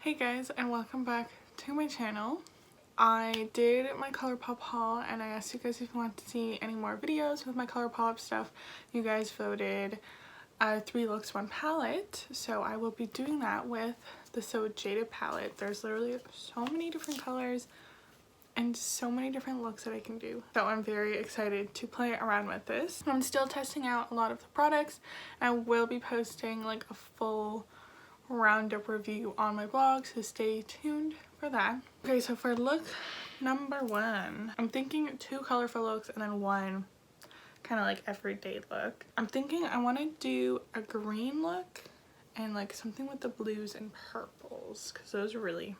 Hey guys, and welcome back to my channel. I did my Colourpop haul and I asked you guys if you want to see any more videos with my Colourpop stuff. You guys voted 3 looks 1 palette, so I will be doing that with the So Jaded palette. There's literally so many different colors and so many different looks that I can do, so I'm very excited to play around with this. I'm still testing out a lot of the products and I will be posting like a full roundup review on my blog, so stay tuned for that. Okay, so for look number 1, I'm thinking 2 colorful looks and then 1 kind of like everyday look. I'm thinking I want to do a green look and like something with the blues and purples because those really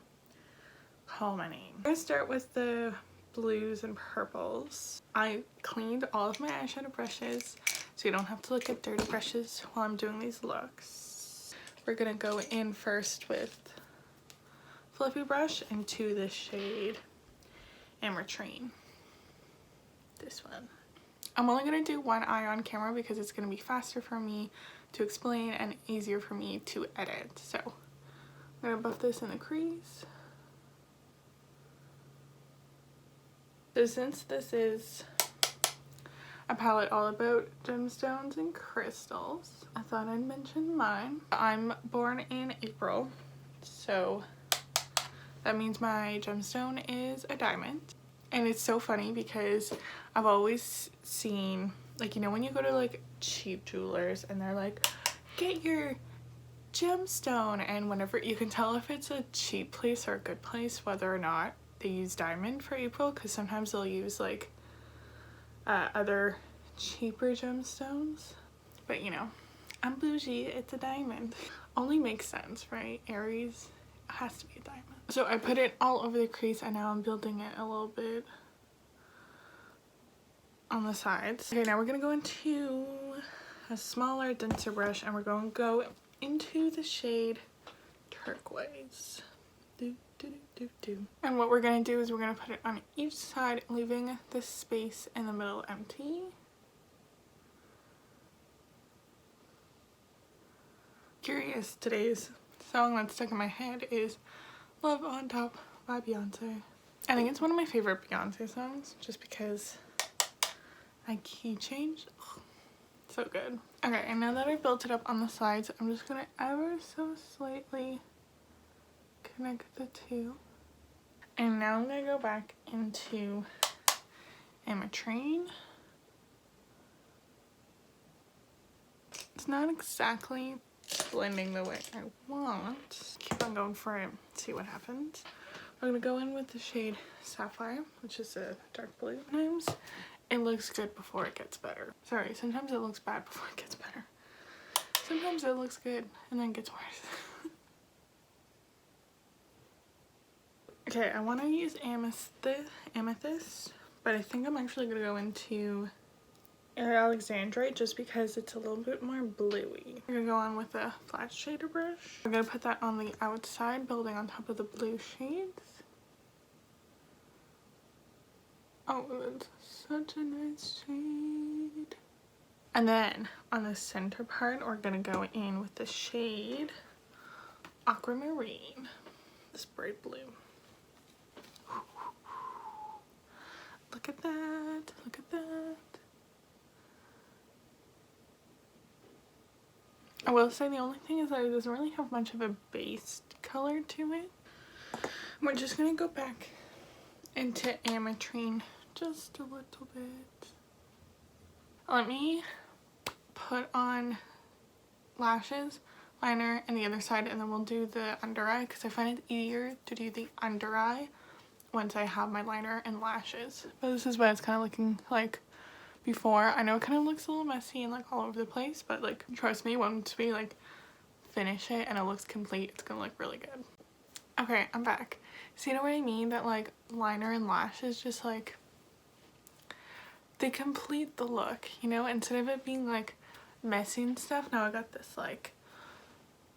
call my name. I'm gonna start with the blues and purples. I cleaned all of my eyeshadow brushes so you don't have to look at dirty brushes while I'm doing these looks. We're gonna go in first with fluffy brush into this shade Hydrating. This one. I'm only gonna do one eye on camera because it's gonna be faster for me to explain and easier for me to edit. So I'm gonna buff this in the crease. So since this is a palette all about gemstones and crystals, I thought I'd mention mine. I'm born in April, so that means my gemstone is a diamond. And it's so funny because I've always seen, like, you know when you go to like cheap jewelers and they're like, get your gemstone, and whenever you can tell if it's a cheap place or a good place whether or not they use diamond for April, because sometimes they'll use like other cheaper gemstones, but you know, I'm bougie, it's a diamond. Only makes sense, right? Aries has to be a diamond. So I put it all over the crease and now I'm building it a little bit on the sides. Okay, now we're gonna go into a smaller, denser brush and we're going to go into the shade Turquoise. And what we're going to do is we're going to put it on each side, leaving this space in the middle empty. Curious, today's song that's stuck in my head is Love on Top by Beyonce. I think it's one of my favorite Beyonce songs just because I key change. So good. Okay, and now that I've built it up on the sides, I'm just going to ever so slightly connect the two. And now I'm going to go back into Hydrating. It's not exactly blending the way I want. Keep on going for it, see what happens. I'm going to go in with the shade Sapphire, which is a dark blue. Sometimes it looks good before it gets better. Sorry, sometimes it looks bad before it gets better. Sometimes it looks good and then gets worse. Okay, I want to use amethyst, but I think I'm actually going to go into Alexandrite just because it's a little bit more bluey. I'm going to go on with a flat shader brush. I'm going to put that on the outside, building on top of the blue shades. Oh, that's such a nice shade. And then on the center part, we're going to go in with the shade Aquamarine, this bright blue. Look at that, look at that. I will say the only thing is that it doesn't really have much of a base color to it. We're just gonna go back into Hydrating just a little bit. Let me put on lashes, liner, and the other side, and then we'll do the under eye because I find it easier to do the under eye once I have my liner and lashes. But this is what it's kind of looking like before. I know it kind of looks a little messy and like all over the place, but like trust me, once we like finish it and it looks complete, it's gonna look really good. Okay, I'm back. So you know what I mean? That like liner and lashes just like, they complete the look, you know? Instead of it being like messy and stuff, now I got this like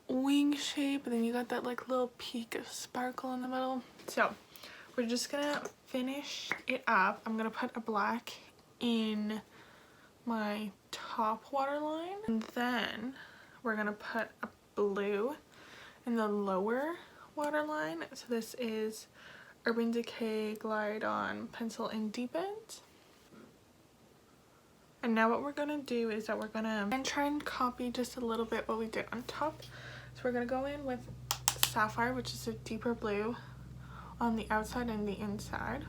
wing shape, and then you got that like little peak of sparkle in the middle. So we're just gonna finish it up. I'm gonna put a black in my top waterline, and then we're gonna put a blue in the lower waterline. So this is Urban Decay Glide On Pencil in Deepened. And now what we're gonna do is that we're gonna try and copy just a little bit what we did on top. So we're gonna go in with Sapphire, which is a deeper blue, on the outside and the inside.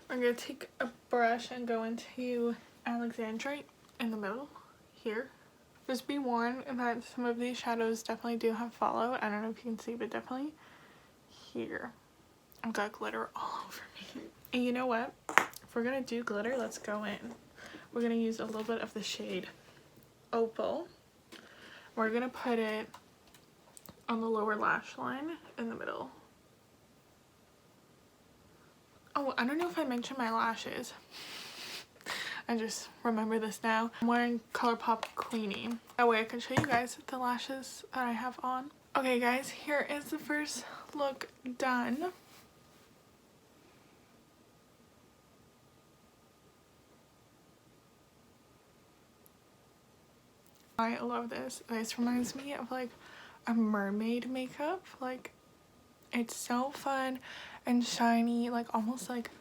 I'm gonna take a brush and go into Alexandrite in the middle here. Just be warned that some of these shadows definitely do have fallout. I don't know if you can see, but definitely here. I've got glitter all over me. And you know what? If we're gonna do glitter, let's go in. We're gonna use a little bit of the shade Opal. We're gonna put it on the lower lash line in the middle. Oh, I don't know if I mentioned my lashes. I just remember this now. I'm wearing Colourpop Queenie. That way I can show you guys the lashes that I have on. Okay guys, here is the first look done. I love this. This reminds me of like a mermaid makeup. Like, it's so fun and shiny, like almost like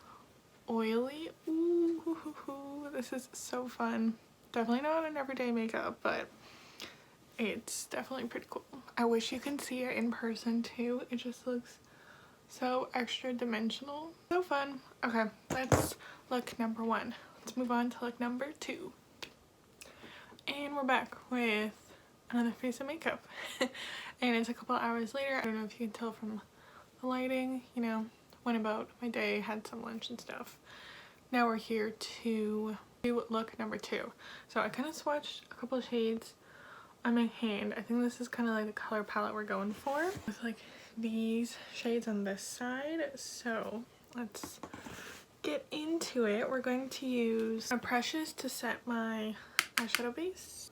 oily. Ooh, this is so fun. Definitely not an everyday makeup, but it's definitely pretty cool. I wish you could see it in person too. It just looks so extra dimensional. So fun. Okay, that's look number one. Let's move on to look number two. And we're back with another face of makeup. And it's a couple hours later. I don't know if you can tell from the lighting, you know, went about my day, had some lunch and stuff. Now we're here to do look number two. So I kind of swatched a couple of shades on my hand. I think this is kind of like the color palette we're going for, with like these shades on this side. So let's get into it. We're going to use my brushes to set my eyeshadow base.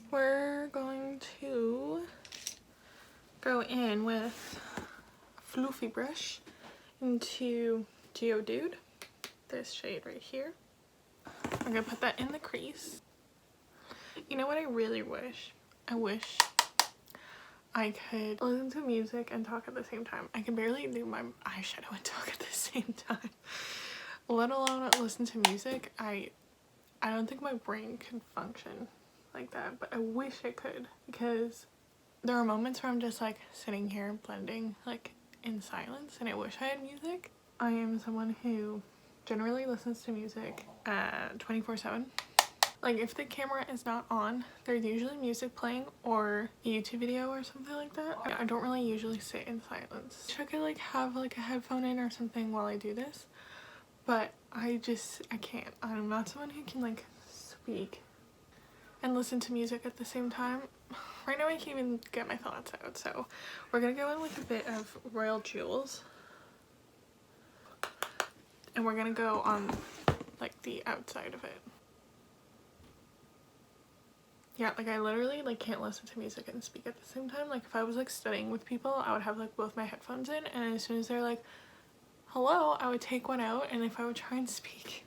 We're going to go in with a fluffy brush into Geodude, this shade right here. I'm gonna put that in the crease. You know what I really wish? I wish I could listen to music and talk at the same time. I can barely do my eyeshadow and talk at the same time, let alone listen to music. I don't think my brain could function like that, but I wish it could, because there are moments where I'm just like sitting here blending like in silence and I wish I had music. I am someone who generally listens to music 24/7. Like if the camera is not on, there's usually music playing or a YouTube video or something like that. I don't really usually sit in silence. I could like have like a headphone in or something while I do this, but I can't. I'm not someone who can like speak and listen to music at the same time. Right now I can't even get my thoughts out, so we're gonna go in with a bit of Royal Jewels. And we're gonna go on like the outside of it. Yeah, like I literally like can't listen to music and speak at the same time. Like if I was like studying with people, I would have like both my headphones in, and as soon as they're like, hello, I would take one out, and if I would try and speak,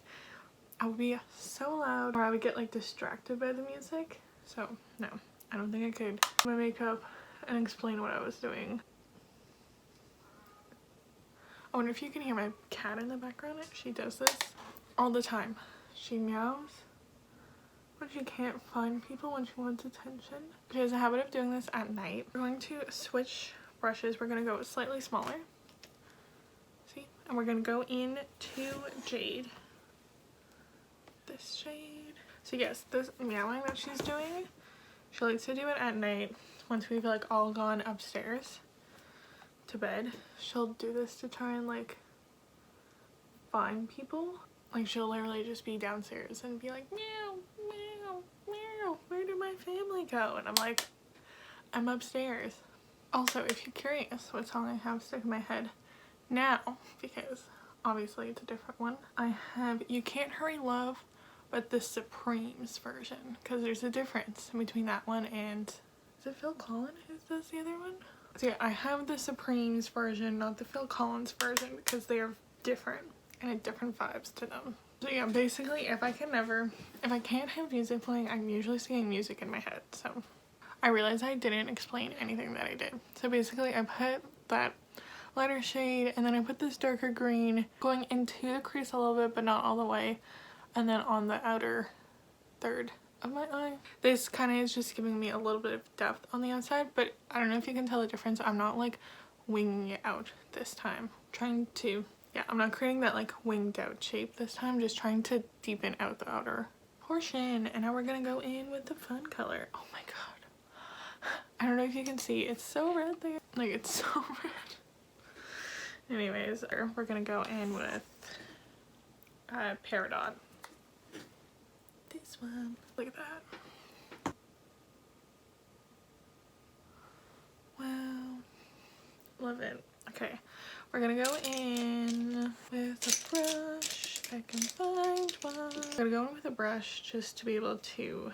I would be so loud, or I would get like distracted by the music. So no, I don't think I could do my makeup and explain what I was doing. I wonder if you can hear my cat in the background. She does this all the time. She meows when she can't find people when she wants attention. She has a habit of doing this at night. We're going to switch brushes. We're going to go slightly smaller. See? And we're going to go in to Jade. This shade. So yes, this meowing that she's doing, she likes to do it at night once we've like all gone upstairs to bed. She'll do this to try and like find people. Like she'll literally just be downstairs and be like, meow, meow, meow, where did my family go? And I'm like, I'm upstairs. Also, if you're curious what song I have stuck in my head now, because obviously it's a different one, I have You Can't Hurry Love, but the Supremes version, because there's a difference between that one and, is it Phil Collins who does the other one? So yeah, I have the Supremes version, not the Phil Collins version, because they are different and had different vibes to them. So yeah, basically if I can't have music playing, I'm usually singing music in my head. So I realized I didn't explain anything that I did. So basically I put that lighter shade and then I put this darker green going into the crease a little bit but not all the way, and then on the outer third of my eye. This kind of is just giving me a little bit of depth on the outside, but I don't know if you can tell the difference. I'm not like winging it out this time. I'm not creating that like winged out shape this time, just trying to deepen out the outer portion. And now we're gonna go in with the fun color. Oh my god, I don't know if you can see, it's so red there, like it's so red. Anyways, we're gonna go in with Peridot. This one, look at that. Wow, love it. Okay, we're gonna go in with a brush, if I can find one. I'm gonna go in with a brush just to be able to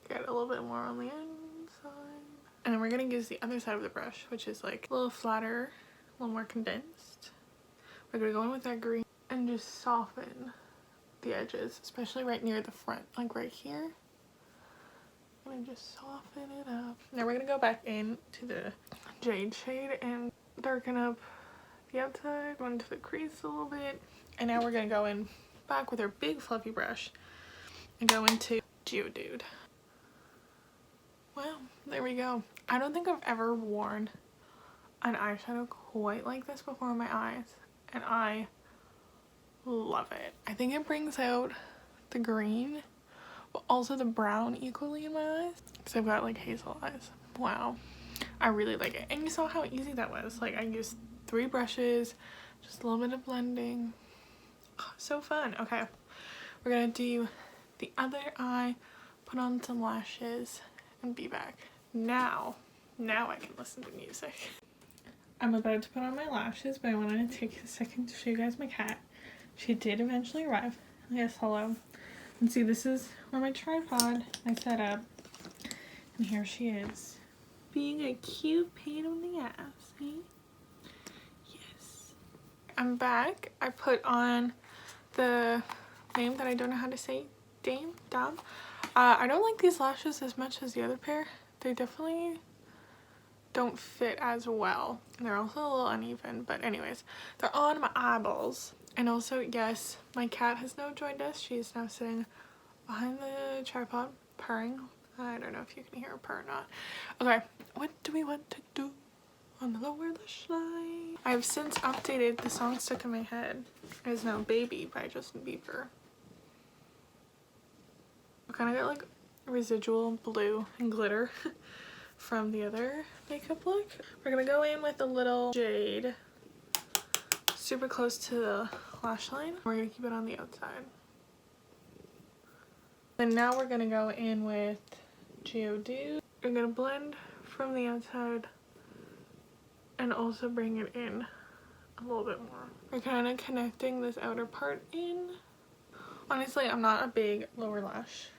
get a little bit more on the inside. And then we're gonna use the other side of the brush, which is like a little flatter, a little more condensed. We're gonna go in with that green and just soften the edges, especially right near the front, like right here. I'm gonna just soften it up. Now we're gonna go back into the jade shade and darken up the outside, go into the crease a little bit. And now we're gonna go in back with our big fluffy brush and go into Geodude. Wow, there we go. I don't think I've ever worn an eyeshadow quite like this before in my eyes, and I love it. I think it brings out the green but also the brown equally in my eyes, because I've got like hazel eyes. Wow, I really like it. And you saw how easy that was. Like I used 3 brushes, just a little bit of blending. Oh, so fun. Okay, we're gonna do the other eye, put on some lashes, and be back. Now I can listen to music. I'm about to put on my lashes, but I wanted to take a second to show you guys my cat. She did eventually arrive. Yes, hello. And see, this is where my tripod I set up. And here she is, being a cute pain in the ass, see? Yes. I'm back. I put on the name that I don't know how to say. Dame? I don't like these lashes as much as the other pair. They definitely don't fit as well. And they're also a little uneven, but anyways, they're on my eyeballs. And also, yes, my cat has now joined us. She's now sitting behind the tripod, purring. I don't know if you can hear her purr or not. Okay, what do we want to do on the lower lash line? I have since updated the song stuck in my head. It is now Baby by Justin Bieber. I kind of got like residual blue and glitter from the other makeup look. We're gonna go in with a little jade, super close to the lash line. We're gonna keep it on the outside. And now we're gonna go in with Geodude. We're gonna blend from the outside and also bring it in a little bit more. We're kind of connecting this outer part in. Honestly, I'm not a big lower lash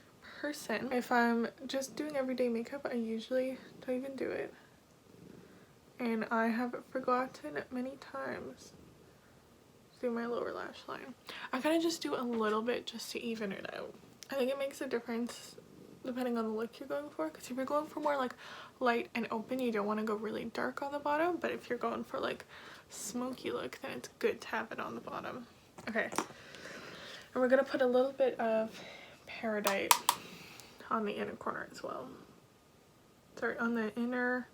person. If I'm just doing everyday makeup, I usually don't even do it. And I have forgotten many times to do my lower lash line. I kind of just do a little bit just to even it out. I think it makes a difference depending on the look you're going for, because if you're going for more like light and open, you don't want to go really dark on the bottom, but if you're going for like smoky look, then it's good to have it on the bottom. Okay, and we're gonna put a little bit of Peridot on the inner corner as well. Sorry, on the inner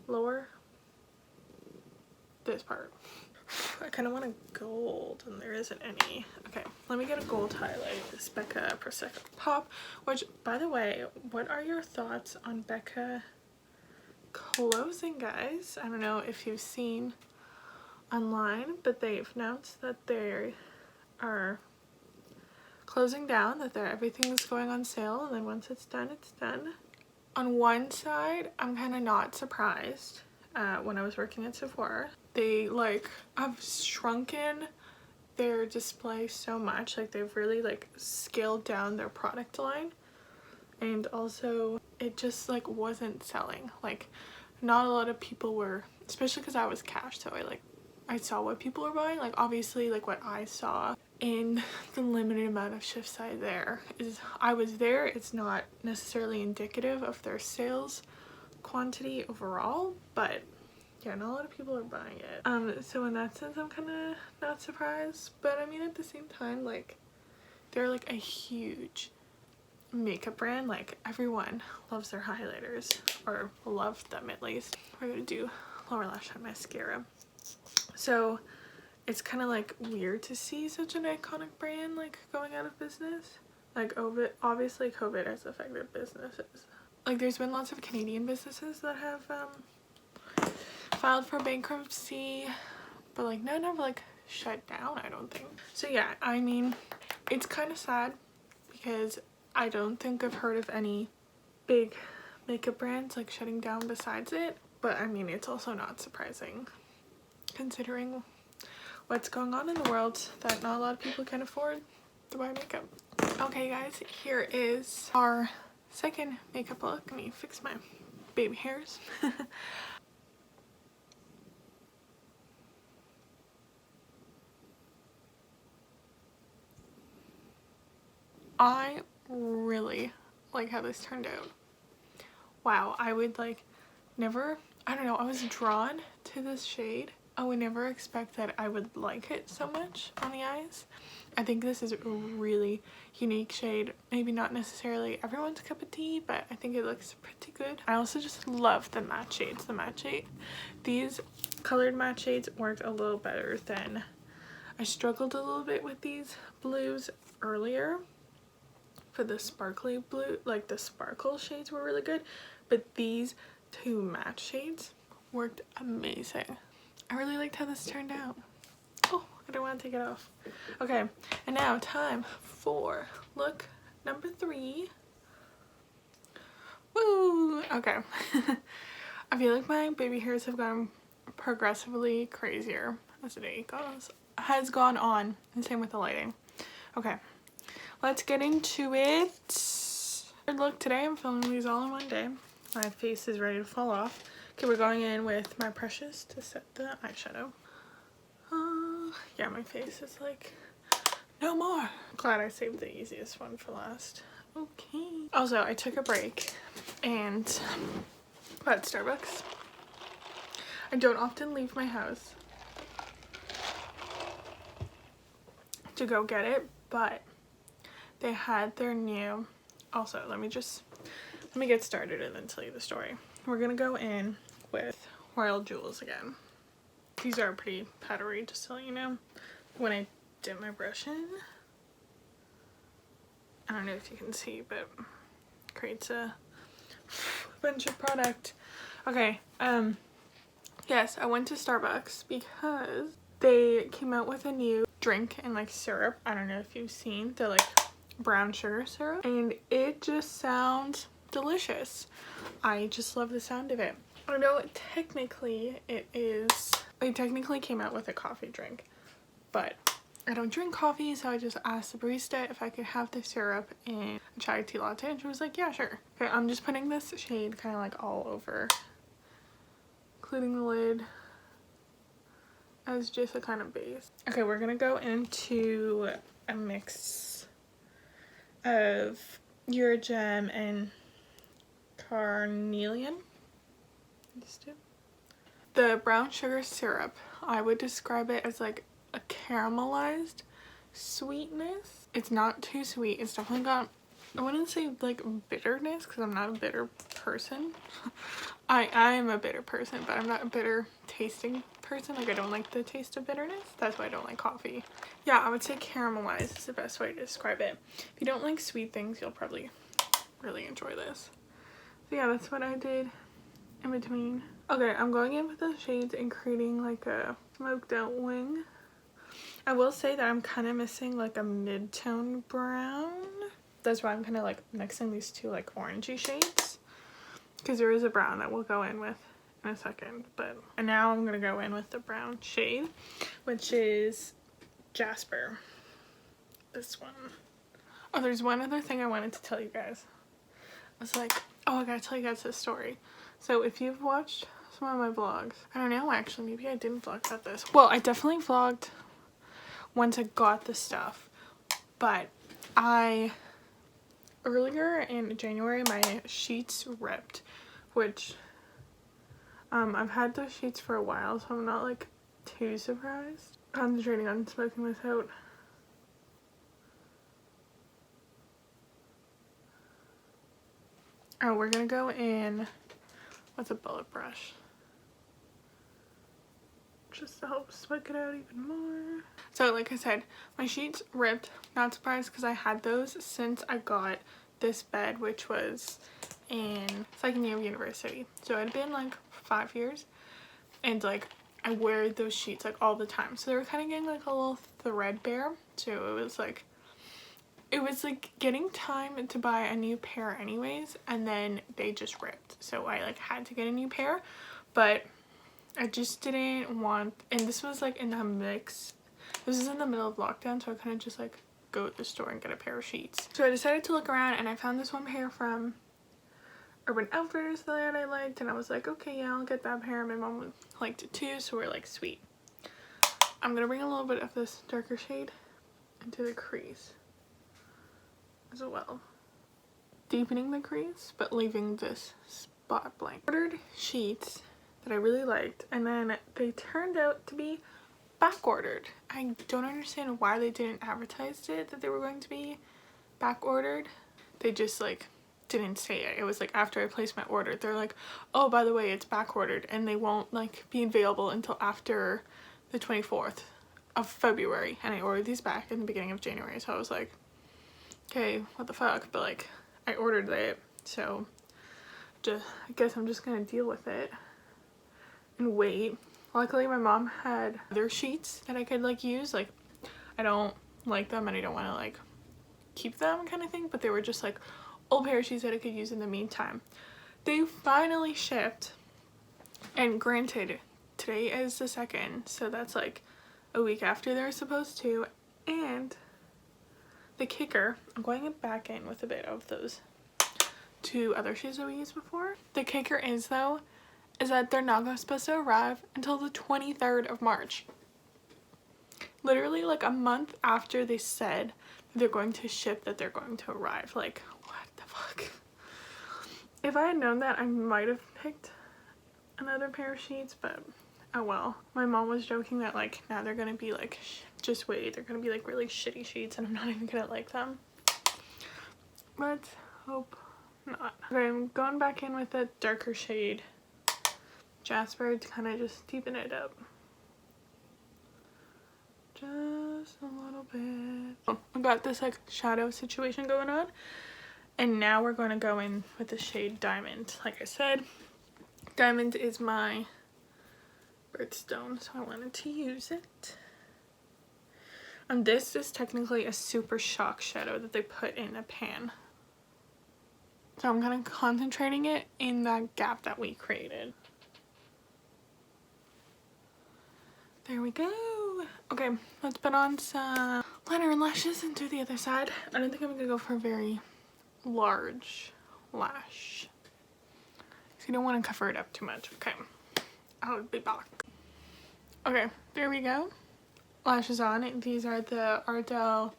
lower, this part. I kind of want a gold and there isn't any. Okay, let me get a gold highlight. This Becca Prosecco Pop, which, by the way, what are your thoughts on Becca closing, guys? I don't know if you've seen online, but they've announced that they are closing down, that everything's going on sale, and then once it's done, it's done. On one side, I'm kind of not surprised. When I was working at Sephora, they like have shrunken their display so much. Like they've really like scaled down their product line, and also it just like wasn't selling. Like not a lot of people were, especially because I was cash, so I saw what people were buying. Like obviously like what I saw in the limited amount of shifts I was there. It's not necessarily indicative of their sales quantity overall, but yeah, not a lot of people are buying it. So in that sense, I'm kind of not surprised, but I mean, at the same time, like, they're like a huge makeup brand. Like, everyone loves their highlighters, or loved them at least. We're gonna do lower lash line mascara. So it's kind of like weird to see such an iconic brand like going out of business. Like, obviously COVID has affected businesses. Like, there's been lots of Canadian businesses that have filed for bankruptcy, but like none have like shut down, I don't think. So yeah, I mean, it's kind of sad because I don't think I've heard of any big makeup brands like shutting down besides it, but I mean, it's also not surprising considering what's going on in the world, that not a lot of people can afford to buy makeup. Okay guys, here is our second makeup look. Let me fix my baby hairs. I really like how this turned out. Wow, I would like never, I don't know, I was drawn to this shade. I would never expect that I would like it so much on the eyes. I think this is a really unique shade. Maybe not necessarily everyone's cup of tea, but I think it looks pretty good. I also just love the matte shades. These colored matte shades worked a little better than, I struggled a little bit with these blues earlier. For the sparkly blue, like the sparkle shades were really good, but these two matte shades worked amazing. I really liked how this turned out. Oh, I don't want to take it off. Okay, and now time for look number 3. Woo! Okay. I feel like my baby hairs have gotten progressively crazier as the day has gone on, and same with the lighting. Okay. Let's get into it. Third look today. I'm filming these all in one day. My face is ready to fall off. Okay, we're going in with my brushes to set the eyeshadow. Yeah, my face is like, no more. Glad I saved the easiest one for last. Okay. Also, I took a break and at Starbucks. I don't often leave my house to go get it, but they had their new, also let me get started and then tell you the story. We're gonna go in with Royal Jewels again. These are pretty powdery, just to let you know. When I dip my brush in, I don't know if you can see, but it creates a bunch of product. Okay, yes, I went to Starbucks because they came out with a new drink and like syrup. I don't know if you've seen the like brown sugar syrup, and it just sounds delicious. I just love the sound of it. I know technically they technically came out with a coffee drink, but I don't drink coffee, so I just asked the barista if I could have the syrup in a chai tea latte, and she was like, yeah, sure. Okay, I'm just putting this shade kind of like all over, including the lid, as just a kind of base. Okay, we're gonna go into a mix of Eurogem and Carnelian. The brown sugar syrup, I would describe it as like a caramelized sweetness. It's not too sweet. It's definitely got, I wouldn't say like bitterness because I'm not a bitter person. I am a bitter person, but I'm not a bitter tasting person. Like, I don't like the taste of bitterness. That's why I don't like coffee. Yeah, I would say caramelized is the best way to describe it. If you don't like sweet things, you'll probably really enjoy this. So yeah, that's what I did in between. Okay, I'm going in with the shades and creating like a smoked out wing. I will say that I'm kind of missing like a mid-tone brown. That's why I'm kind of like mixing these two like orangey shades, because there is a brown that we'll go in with in a second. And now I'm gonna go in with the brown shade, which is Jasper. This one. Oh, there's one other thing I wanted to tell you guys. I was like, oh, I gotta tell you guys this story. So if you've watched some of my vlogs, I don't know, actually, maybe I didn't vlog about this. Well, I definitely vlogged once I got the stuff. But earlier in January my sheets ripped, which I've had those sheets for a while, so I'm not like too surprised. Concentrating on smoking this out. Oh, we're gonna go in with a bullet brush just to help smoke it out even more. So like I said, my sheets ripped. Not surprised because I had those since I got this bed, which was in second year of university. So it had been like 5 years, and like I wear those sheets like all the time. So they were kind of getting like a little threadbare. So it was like getting time to buy a new pair anyways, and then they just ripped. So I like had to get a new pair, but I just didn't want, and this was like in the mix. This is in the middle of lockdown, so I couldn't just like go to the store and get a pair of sheets. So I decided to look around, and I found this one pair from Urban Outfitters that I liked, and I was like, okay, yeah, I'll get that pair. My mom liked it too, so we're like, sweet. I'm gonna bring a little bit of this darker shade into the crease as well, deepening the crease but leaving this spot blank. Ordered sheets that I really liked, and then they turned out to be back ordered. I don't understand why they didn't advertise it that they were going to be back ordered. They just like didn't say it. It was like after I placed my order, they're like, oh, by the way, it's back ordered, and they won't like be available until after the 24th of February, and I ordered these back in the beginning of January. So I was like, okay, what the fuck, but like I ordered it, so I guess I'm just gonna deal with it and wait. Luckily my mom had other sheets that I could like use. Like I don't like them and I don't want to like keep them kind of thing, but they were just like old pair of sheets that I could use in the meantime. They finally shipped, and granted today is the 2nd, so that's like a week after they're supposed to. And the kicker, I'm going back in with a bit of those 2 other shades that we used before. The kicker is though, is that they're not supposed to arrive until the 23rd of March. Literally like a month after they said that they're going to ship, that they're going to arrive. Like, what the fuck? If I had known that, I might have picked another pair of sheets, but oh well. My mom was joking that like now they're gonna be like, just wait, they're gonna be like really shitty sheets and I'm not even gonna like them. Let's hope not. Okay, I'm going back in with a darker shade Jasper to kind of just deepen it up. Just a little bit. Oh, I got this like shadow situation going on. And now we're going to go in with the shade Diamond. Like I said, Diamond is my birthstone, so I wanted to use it. And this is technically a super shock shadow that they put in a pan. So I'm kind of concentrating it in that gap that we created. There we go. Okay, let's put on some liner and lashes and do the other side. I don't think I'm gonna go for a very large lash, so you don't want to cover it up too much. Okay, I'll be back. Okay, there we go. Lashes on. These are the Ardell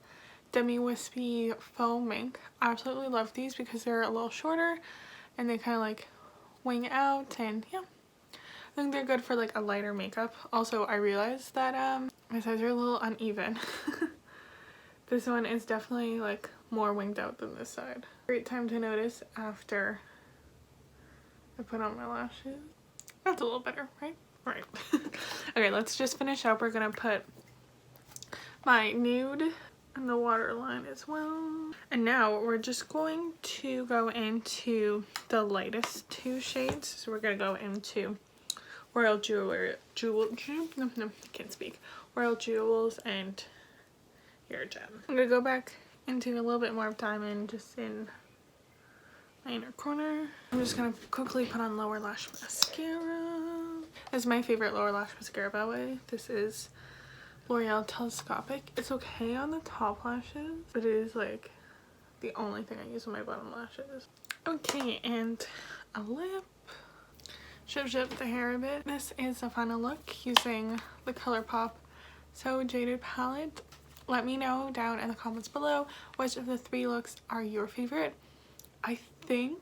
Demi Wispy Faux Mink. I absolutely love these because they're a little shorter and they kind of like wing out, and yeah, I think they're good for like a lighter makeup. Also, I realized that my sides are a little uneven. This one is definitely like more winged out than this side. Great time to notice after I put on my lashes. That's a little better, right? Right. Okay, let's just finish up. We're gonna put my nude in the waterline as well. And now we're just going to go into the lightest 2 shades. So we're gonna go into Royal Royal Jewels and Hair Gem. I'm gonna go back into a little bit more of Diamond just in my inner corner. I'm just gonna quickly put on lower lash mascara. This is my favorite lower lash mascara, by the way. This is L'Oreal Telescopic. It's okay on the top lashes, but it is like the only thing I use on my bottom lashes. Okay, and a lip. Shift the hair a bit. This is the final look using the Colourpop So Jaded palette. Let me know down in the comments below which of the 3 looks are your favorite. I think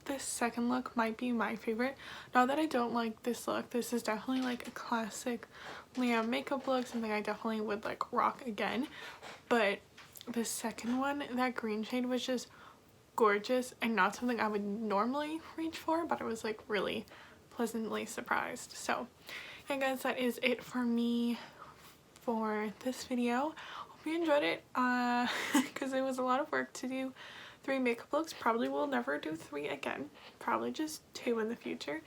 this second look might be my favorite. Not that I don't like this look. This is definitely like a classic Liam makeup look, something I definitely would like rock again. But the second one, that green shade, was just gorgeous and not something I would normally reach for, but I was like really pleasantly surprised. So yeah guys, that is it for me for this video. Hope you enjoyed it because it was a lot of work to do 3 makeup looks. Probably will never do 3 again, probably just 2 in the future.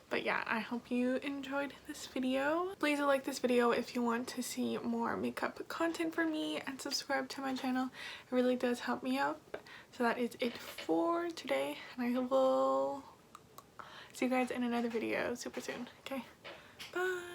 But yeah, I hope you enjoyed this video. Please like this video if you want to see more makeup content from me, and subscribe to my channel. It really does help me out. So that is it for today, and I will see you guys in another video super soon. Okay, bye.